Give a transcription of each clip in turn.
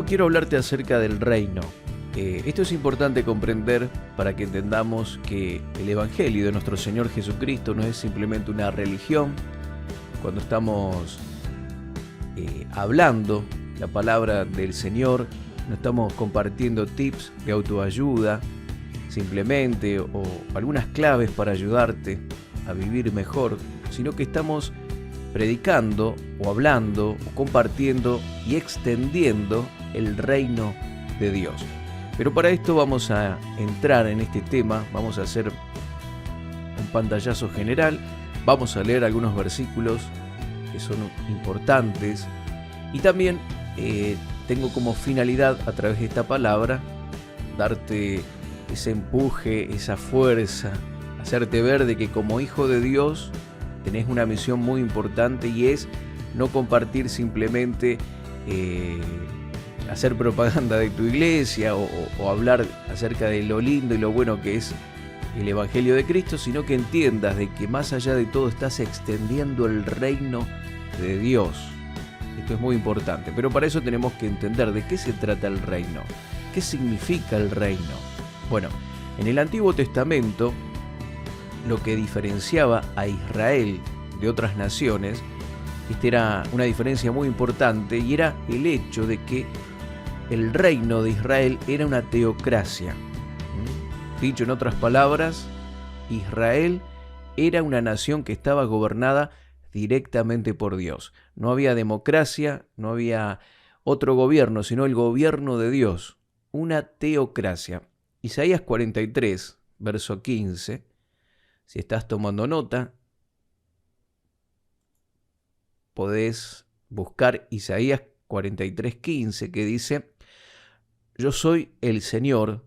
quiero hablarte acerca del reino. Esto es importante comprender para que entendamos que el Evangelio de nuestro Señor Jesucristo no es simplemente una religión. Cuando estamos hablando la palabra del Señor, no estamos compartiendo tips de autoayuda simplemente o algunas claves para ayudarte a vivir mejor, sino que estamos predicando o hablando o compartiendo y extendiendo el reino de Dios. Pero para esto vamos a entrar en este tema, vamos a hacer un pantallazo general, vamos a leer algunos versículos que son importantes y también tengo como finalidad a través de esta palabra darte ese empuje, esa fuerza, hacerte ver de que como hijo de Dios tenés una misión muy importante y es no compartir simplemente hacer propaganda de tu iglesia o hablar acerca de lo lindo y lo bueno que es el Evangelio de Cristo, sino que entiendas de que más allá de todo estás extendiendo el reino de Dios. Esto es muy importante, pero para eso tenemos que entender de qué se trata el reino, qué significa el reino. Bueno, en el Antiguo Testamento lo que diferenciaba a Israel de otras naciones, esta era una diferencia muy importante y era el hecho de que el reino de Israel era una teocracia. Dicho en otras palabras, Israel era una nación que estaba gobernada directamente por Dios. No había democracia, no había otro gobierno, sino el gobierno de Dios, una teocracia. Isaías 43, verso 15, si estás tomando nota, podés buscar Isaías 43:15, que dice: Yo soy el Señor,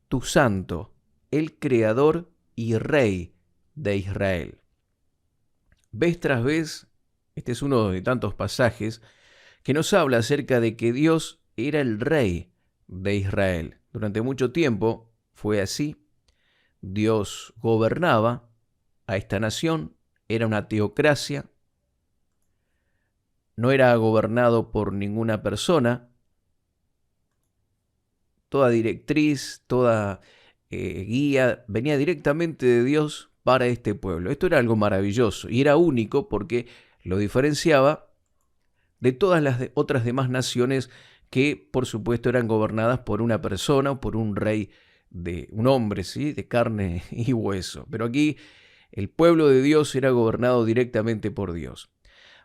tu Santo, el Creador y Rey de Israel. Vez tras vez, este es uno de tantos pasajes que nos habla acerca de que Dios era el Rey de Israel. Durante mucho tiempo fue así. Dios gobernaba a esta nación, era una teocracia, no era gobernado por ninguna persona. Toda directriz, toda guía venía directamente de Dios para este pueblo. Esto era algo maravilloso y era único porque lo diferenciaba de todas las otras demás naciones que, por supuesto, eran gobernadas por una persona o por un rey, de un hombre, ¿sí?, de carne y hueso. Pero aquí el pueblo de Dios era gobernado directamente por Dios.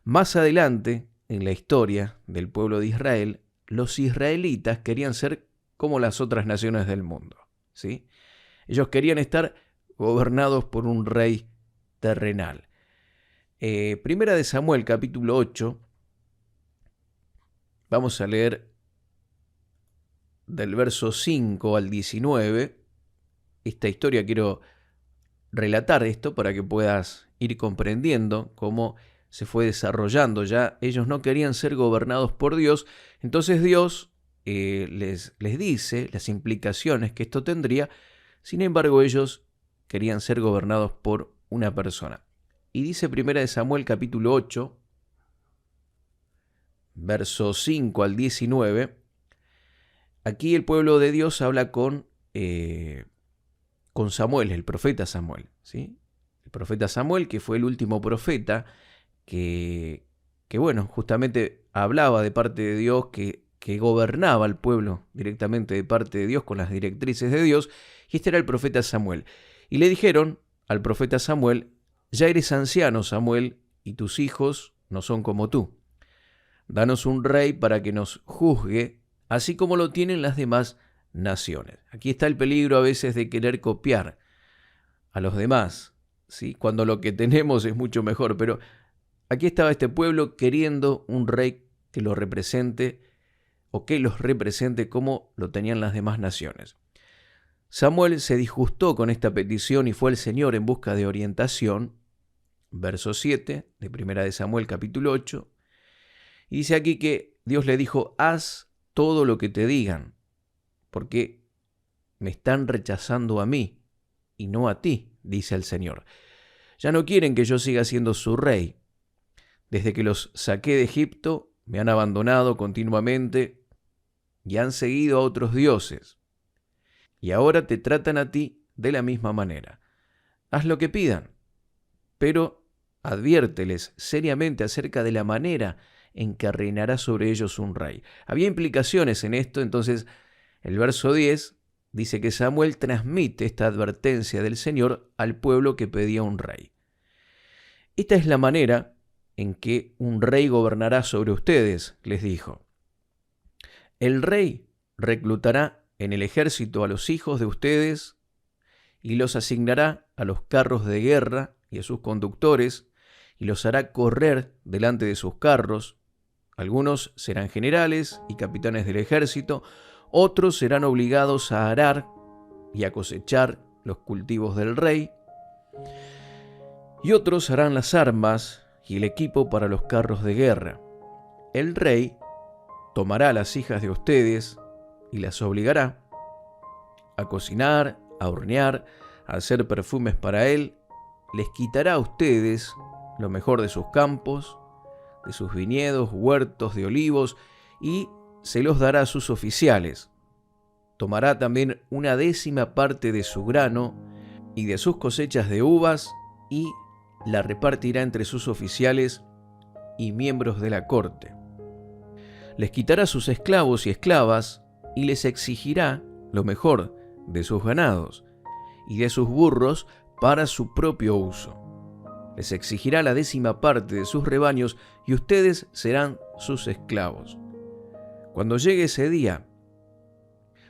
Más adelante, en la historia del pueblo de Israel, los israelitas querían ser como las otras naciones del mundo, ¿sí? Ellos querían estar gobernados por un rey terrenal. Primera de Samuel, capítulo 8, vamos a leer del verso 5 al 19. Esta historia quiero relatar esto para que puedas ir comprendiendo cómo se fue desarrollando. Ya ellos no querían ser gobernados por Dios, entonces Dios les dice las implicaciones que esto tendría. Sin embargo, ellos querían ser gobernados por una persona. Y dice Primera de Samuel capítulo 8, versos 5 al 19, aquí el pueblo de Dios habla con Samuel, el profeta Samuel, ¿sí? El profeta Samuel, que fue el último profeta que bueno, justamente hablaba de parte de Dios, que gobernaba al pueblo directamente de parte de Dios con las directrices de Dios, y este era el profeta Samuel. Y le dijeron al profeta Samuel: ya eres anciano, Samuel, y tus hijos no son como tú. Danos un rey para que nos juzgue, así como lo tienen las demás naciones. Aquí está el peligro a veces de querer copiar a los demás, ¿sí?, cuando lo que tenemos es mucho mejor. Pero aquí estaba este pueblo queriendo un rey que lo represente o que los represente como lo tenían las demás naciones. Samuel se disgustó con esta petición y fue al Señor en busca de orientación. Verso 7 de Primera de Samuel capítulo 8. Y dice aquí que Dios le dijo: haz todo lo que te digan, porque me están rechazando a mí y no a ti, dice el Señor. Ya no quieren que yo siga siendo su rey. Desde que los saqué de Egipto, me han abandonado continuamente. y han seguido a otros dioses. Y ahora te tratan a ti de la misma manera. Haz lo que pidan, pero adviérteles seriamente acerca de la manera en que reinará sobre ellos un rey. Había implicaciones en esto, entonces el verso 10 dice que Samuel transmite esta advertencia del Señor al pueblo que pedía un rey. Esta es la manera en que un rey gobernará sobre ustedes, les dijo. El rey reclutará en el ejército a los hijos de ustedes y los asignará a los carros de guerra y a sus conductores y los hará correr delante de sus carros. Algunos serán generales y capitanes del ejército, otros serán obligados a arar y a cosechar los cultivos del rey, y otros harán las armas y el equipo para los carros de guerra. El rey tomará a las hijas de ustedes y las obligará a cocinar, a hornear, a hacer perfumes para él. Les quitará a ustedes lo mejor de sus campos, de sus viñedos, huertos de olivos, y se los dará a sus oficiales. Tomará también 1/10 parte de su grano y de sus cosechas de uvas, y la repartirá entre sus oficiales y miembros de la corte. Les quitará sus esclavos y esclavas, y les exigirá lo mejor de sus ganados y de sus burros para su propio uso. Les exigirá la 10ª parte de sus rebaños, y ustedes serán sus esclavos. Cuando llegue ese día,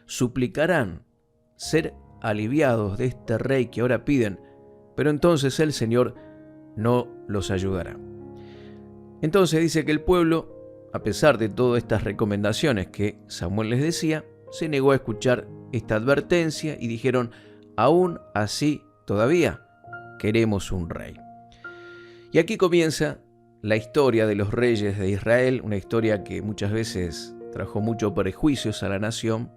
suplicarán ser aliviados de este rey que ahora piden, pero entonces el Señor no los ayudará. Entonces dice que el pueblo, a pesar de todas estas recomendaciones que Samuel les decía, se negó a escuchar esta advertencia y dijeron: aún así todavía queremos un rey. Y aquí comienza la historia de los reyes de Israel, una historia que muchas veces trajo muchos prejuicios a la nación,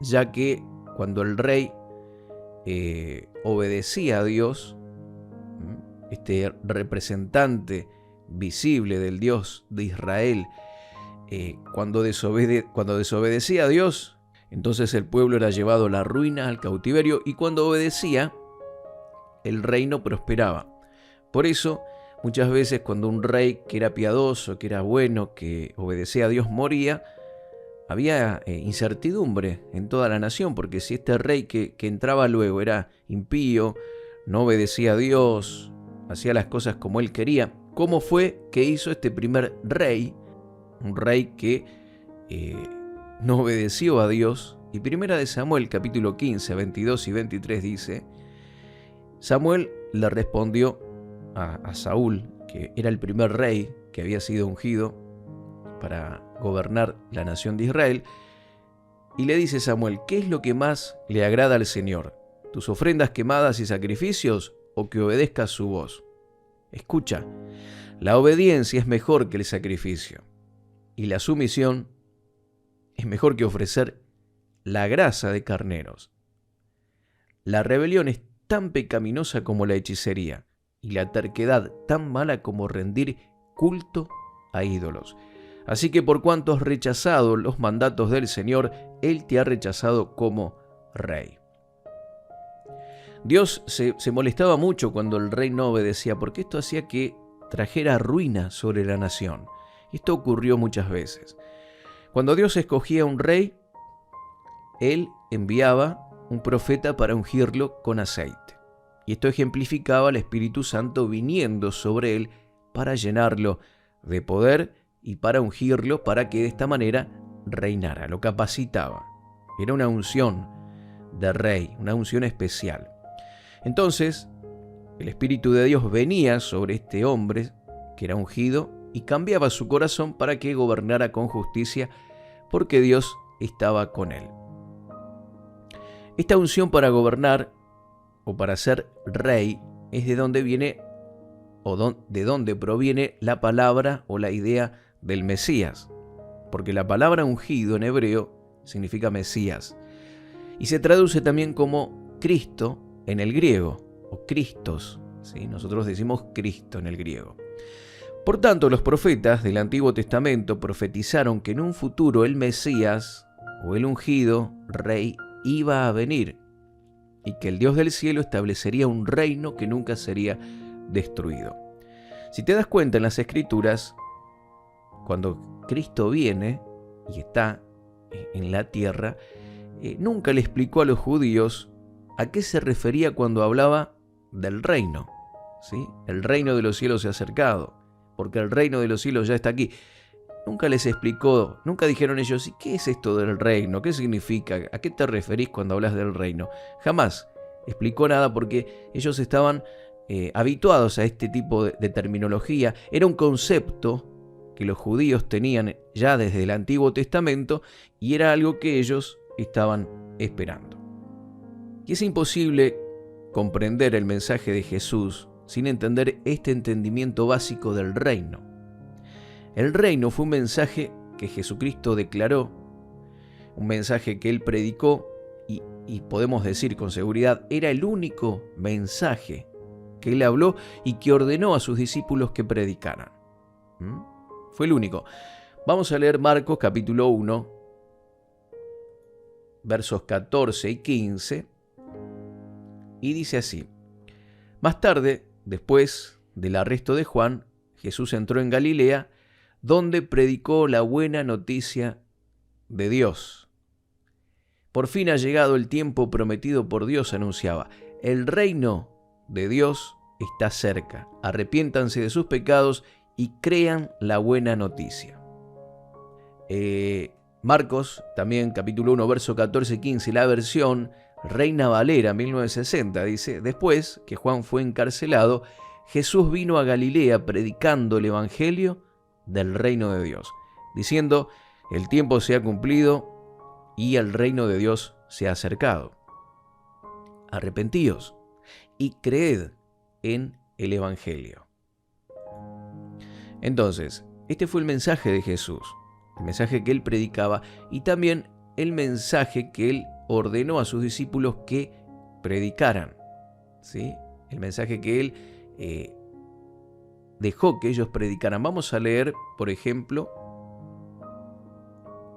ya que cuando el rey obedecía a Dios, este representante visible del Dios de Israel, cuando desobedecía a Dios, entonces el pueblo era llevado a la ruina, al cautiverio, y cuando obedecía, el reino prosperaba. Por eso, muchas veces cuando un rey que era piadoso, que era bueno, que obedecía a Dios moría, había incertidumbre en toda la nación, porque si este rey que entraba luego era impío, no obedecía a Dios, hacía las cosas como él quería, ¿cómo fue que hizo este primer rey? Un rey que no obedeció a Dios. Y 1 de Samuel, capítulo 15, 22 y 23 dice: Samuel le respondió a Saúl, que era el primer rey que había sido ungido para gobernar la nación de Israel, y le dice Samuel: ¿qué es lo que más le agrada al Señor? ¿Tus ofrendas quemadas y sacrificios, o que obedezcas su voz? Escucha, la obediencia es mejor que el sacrificio, y la sumisión es mejor que ofrecer la grasa de carneros. La rebelión es tan pecaminosa como la hechicería, y la terquedad tan mala como rendir culto a ídolos. Así que por cuanto has rechazado los mandatos del Señor, Él te ha rechazado como rey. Dios se molestaba mucho cuando el rey no obedecía, porque esto hacía que trajera ruina sobre la nación. Esto ocurrió muchas veces. Cuando Dios escogía un rey, Él enviaba un profeta para ungirlo con aceite. Y esto ejemplificaba al Espíritu Santo viniendo sobre él para llenarlo de poder y para ungirlo para que de esta manera reinara, lo capacitaba. Era una unción de rey, una unción especial. Entonces, el Espíritu de Dios venía sobre este hombre que era ungido y cambiaba su corazón para que gobernara con justicia, porque Dios estaba con él. Esta unción para gobernar o para ser rey es de donde viene de donde proviene la palabra o la idea del Mesías, porque la palabra ungido en hebreo significa Mesías y se traduce también como Cristo en el griego, o Cristos, ¿sí? Nosotros decimos Cristo en el griego. Por tanto, los profetas del Antiguo Testamento profetizaron que en un futuro el Mesías, o el ungido rey, iba a venir, y que el Dios del cielo establecería un reino que nunca sería destruido. Si te das cuenta en las Escrituras, cuando Cristo viene y está en la tierra, nunca le explicó a los judíos a qué se refería cuando hablaba del reino, ¿sí? El reino de los cielos se ha acercado, porque el reino de los cielos ya está aquí. Nunca les explicó, nunca dijeron ellos, ¿y qué es esto del reino? ¿Qué significa? ¿A qué te referís cuando hablas del reino? Jamás explicó nada porque ellos estaban habituados a este tipo de terminología. Era un concepto que los judíos tenían ya desde el Antiguo Testamento y era algo que ellos estaban esperando. Y es imposible comprender el mensaje de Jesús sin entender este entendimiento básico del reino. El reino fue un mensaje que Jesucristo declaró, un mensaje que Él predicó y podemos decir con seguridad, era el único mensaje que Él habló y que ordenó a sus discípulos que predicaran. Fue el único. Vamos a leer Marcos capítulo 1, versos 14 y 15, y dice así: Más tarde, después del arresto de Juan, Jesús entró en Galilea, donde predicó la buena noticia de Dios. Por fin ha llegado el tiempo prometido por Dios, anunciaba. El reino de Dios está cerca. Arrepiéntanse de sus pecados y crean la buena noticia. Marcos, también capítulo 1, verso 14 y 15, la versión Reina Valera 1960, dice: Después que Juan fue encarcelado, Jesús vino a Galilea predicando el evangelio del reino de Dios, diciendo: el tiempo se ha cumplido y el reino de Dios se ha acercado. Arrepentíos y creed en el evangelio. Entonces, este fue el mensaje de Jesús, el mensaje que Él predicaba y también el mensaje que Él ordenó a sus discípulos que predicaran, ¿sí? El mensaje que Él dejó que ellos predicaran. Vamos a leer, por ejemplo,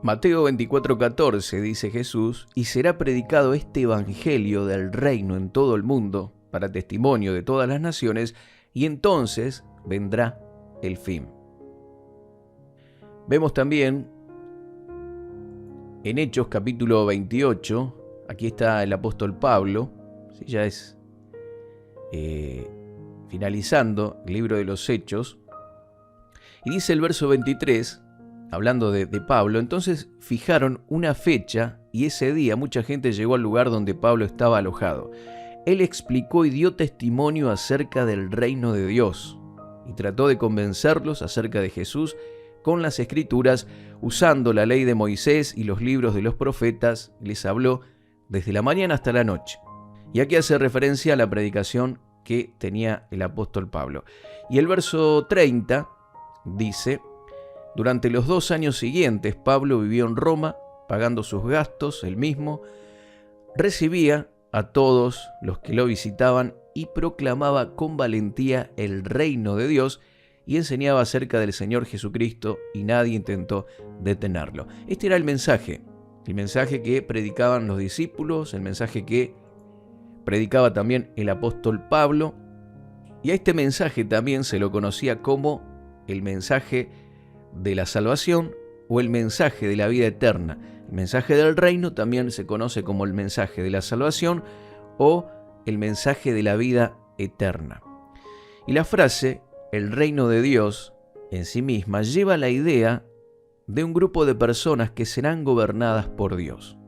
Mateo 24:14, dice Jesús: y será predicado este evangelio del reino en todo el mundo para testimonio de todas las naciones, y entonces vendrá el fin. Vemos también en Hechos capítulo 28, aquí está el apóstol Pablo, ¿sí? Ya es finalizando el libro de los Hechos, y dice el verso 23, hablando de Pablo: entonces fijaron una fecha y ese día mucha gente llegó al lugar donde Pablo estaba alojado. Él explicó y dio testimonio acerca del reino de Dios y trató de convencerlos acerca de Jesús con las Escrituras, usando la ley de Moisés y los libros de los profetas. Les habló desde la mañana hasta la noche. Y aquí hace referencia a la predicación que tenía el apóstol Pablo. Y el verso 30 dice: durante los 2 años siguientes, Pablo vivió en Roma, pagando sus gastos él mismo, recibía a todos los que lo visitaban y proclamaba con valentía el reino de Dios y enseñaba acerca del Señor Jesucristo, y nadie intentó detenerlo. Este era el mensaje que predicaban los discípulos, el mensaje que predicaba también el apóstol Pablo, y a este mensaje también se lo conocía como el mensaje de la salvación o el mensaje de la vida eterna. El mensaje del reino también se conoce como el mensaje de la salvación o el mensaje de la vida eterna. Y la frase el reino de Dios en sí misma lleva la idea de un grupo de personas que serán gobernadas por Dios.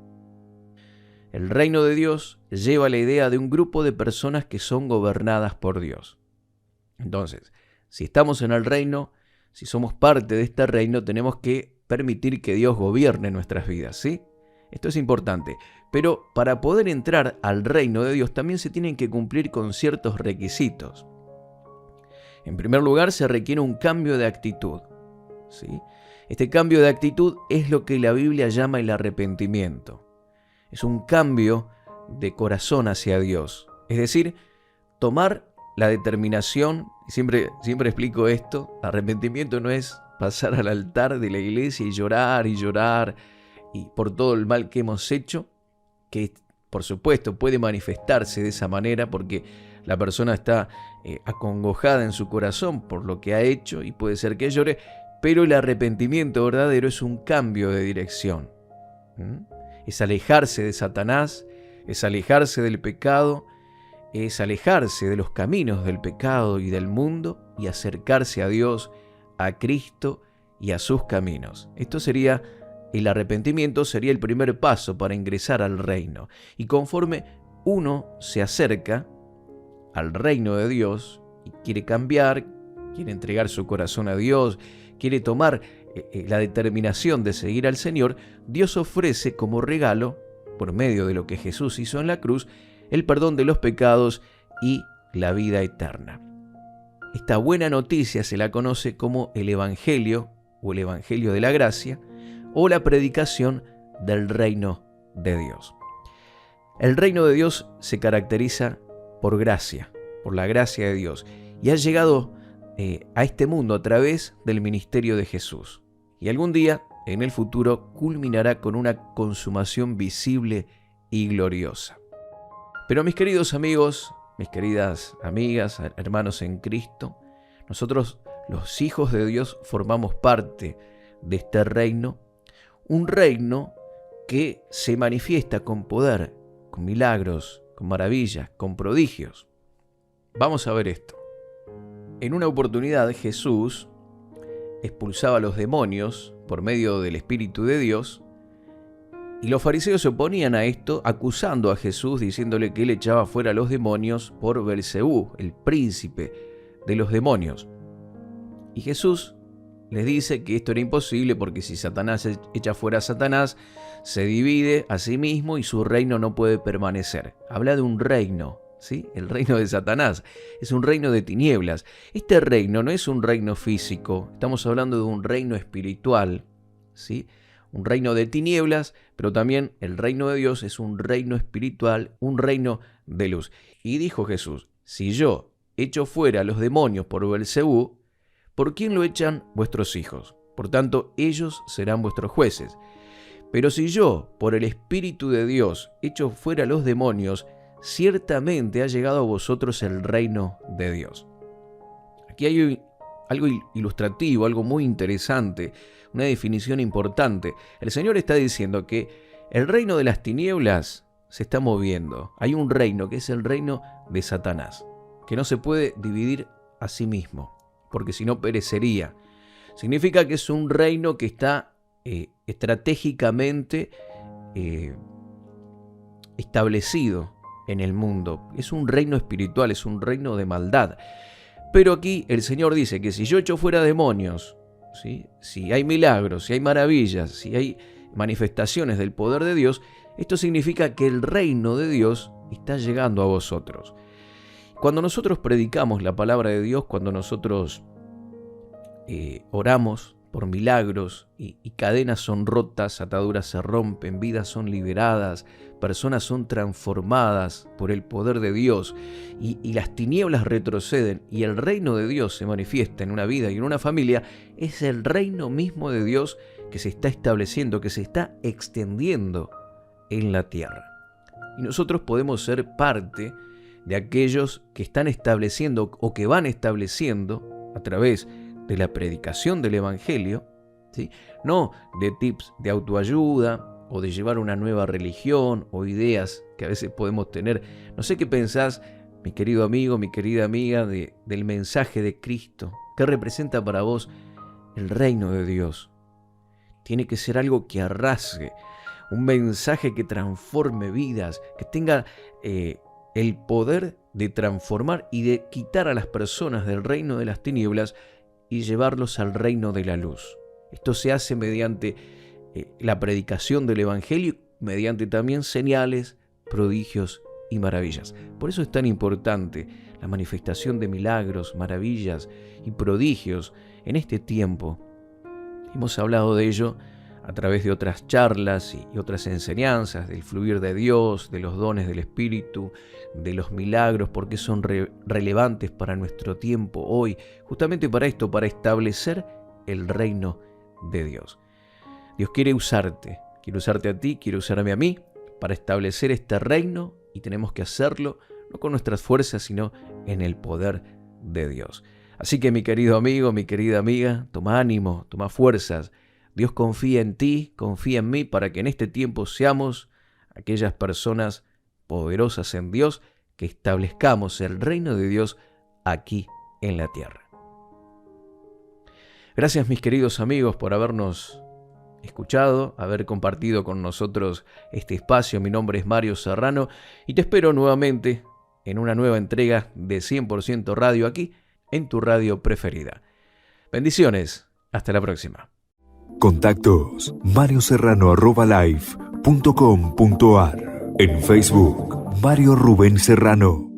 El reino de Dios lleva la idea de un grupo de personas que son gobernadas por Dios. Entonces, si estamos en el reino, si somos parte de este reino, tenemos que permitir que Dios gobierne nuestras vidas, ¿sí? Esto es importante. Pero para poder entrar al reino de Dios también se tienen que cumplir con ciertos requisitos. En primer lugar, se requiere un cambio de actitud, ¿sí? Este cambio de actitud es lo que la Biblia llama el arrepentimiento. Es un cambio de corazón hacia Dios. Es decir, tomar la determinación, Siempre explico esto. Arrepentimiento no es pasar al altar de la iglesia y llorar y por todo el mal que hemos hecho, que por supuesto puede manifestarse de esa manera porque la persona está acongojada en su corazón por lo que ha hecho y puede ser que llore, pero el arrepentimiento verdadero es un cambio de dirección. Es alejarse de Satanás, es alejarse del pecado, es alejarse de los caminos del pecado y del mundo y acercarse a Dios, a Cristo y a sus caminos. El arrepentimiento sería el primer paso para ingresar al reino. Y conforme uno se acerca al reino de Dios y quiere cambiar, quiere entregar su corazón a Dios, quiere tomar la determinación de seguir al Señor, Dios ofrece como regalo, por medio de lo que Jesús hizo en la cruz, el perdón de los pecados y la vida eterna. Esta buena noticia se la conoce como el Evangelio o el Evangelio de la Gracia o la predicación del reino de Dios. El reino de Dios se caracteriza por gracia, por la gracia de Dios, y ha llegado a este mundo a través del ministerio de Jesús. Y algún día, en el futuro, culminará con una consumación visible y gloriosa. Pero mis queridos amigos, mis queridas amigas, hermanos en Cristo, nosotros, los hijos de Dios, formamos parte de este reino, un reino que se manifiesta con poder, con milagros, con maravillas, con prodigios. Vamos a ver esto. En una oportunidad Jesús expulsaba a los demonios por medio del Espíritu de Dios, y los fariseos se oponían a esto, acusando a Jesús, diciéndole que él echaba fuera a los demonios por Belcebú, el príncipe de los demonios. Y Jesús les dice que esto era imposible porque si Satanás echa fuera a Satanás, se divide a sí mismo y su reino no puede permanecer. Habla de un reino, ¿sí? El reino de Satanás es un reino de tinieblas. Este reino no es un reino físico, estamos hablando de un reino espiritual, ¿sí? Un reino de tinieblas, pero también el reino de Dios es un reino espiritual, un reino de luz. Y dijo Jesús, si yo echo fuera a los demonios por Belcebú, ¿por quién lo echan vuestros hijos? Por tanto, ellos serán vuestros jueces. Pero si yo, por el Espíritu de Dios, echo fuera a los demonios, ciertamente ha llegado a vosotros el reino de Dios. Aquí hay algo ilustrativo, algo muy interesante, una definición importante. El Señor está diciendo que el reino de las tinieblas se está moviendo. Hay un reino que es el reino de Satanás, que no se puede dividir a sí mismo, porque si no perecería. Significa que es un reino que está estratégicamente establecido en el mundo. Es un reino espiritual, es un reino de maldad. Pero aquí el Señor dice que si yo echo fuera demonios, ¿sí? Si hay milagros, si hay maravillas, si hay manifestaciones del poder de Dios, esto significa que el reino de Dios está llegando a vosotros. Cuando nosotros predicamos la palabra de Dios, cuando nosotros oramos por milagros y cadenas son rotas, ataduras se rompen, vidas son liberadas, personas son transformadas por el poder de Dios y las tinieblas retroceden y el reino de Dios se manifiesta en una vida y en una familia, es el reino mismo de Dios que se está estableciendo, que se está extendiendo en la tierra. Y nosotros podemos ser parte de aquellos que están estableciendo o que van estableciendo a través de la predicación del Evangelio, ¿sí? No de tips de autoayuda o de llevar una nueva religión o ideas que a veces podemos tener. No sé qué pensás, mi querido amigo, mi querida amiga, del mensaje de Cristo. ¿Qué representa para vos el reino de Dios? Tiene que ser algo que arrase, un mensaje que transforme vidas, que tenga el poder de transformar y de quitar a las personas del reino de las tinieblas y llevarlos al reino de la luz. Esto se hace mediante la predicación del Evangelio, mediante también señales, prodigios y maravillas. Por eso es tan importante la manifestación de milagros, maravillas y prodigios en este tiempo. Hemos hablado de ello a través de otras charlas y otras enseñanzas, del fluir de Dios, de los dones del Espíritu, de los milagros, porque son relevantes para nuestro tiempo hoy, justamente para esto, para establecer el reino de Dios. Dios quiere usarte a ti, quiere usarme a mí para establecer este reino, y tenemos que hacerlo no con nuestras fuerzas, sino en el poder de Dios. Así que, mi querido amigo, mi querida amiga, toma ánimo, toma fuerzas. Dios confía en ti, confía en mí, para que en este tiempo seamos aquellas personas poderosas en Dios, que establezcamos el reino de Dios aquí en la tierra. Gracias, mis queridos amigos, por habernos escuchado, haber compartido con nosotros este espacio. Mi nombre es Mario Serrano y te espero nuevamente en una nueva entrega de 100% Radio, aquí en tu radio preferida. Bendiciones, hasta la próxima. Contactos: marioserrano@live.com.ar. En Facebook, Mario Rubén Serrano.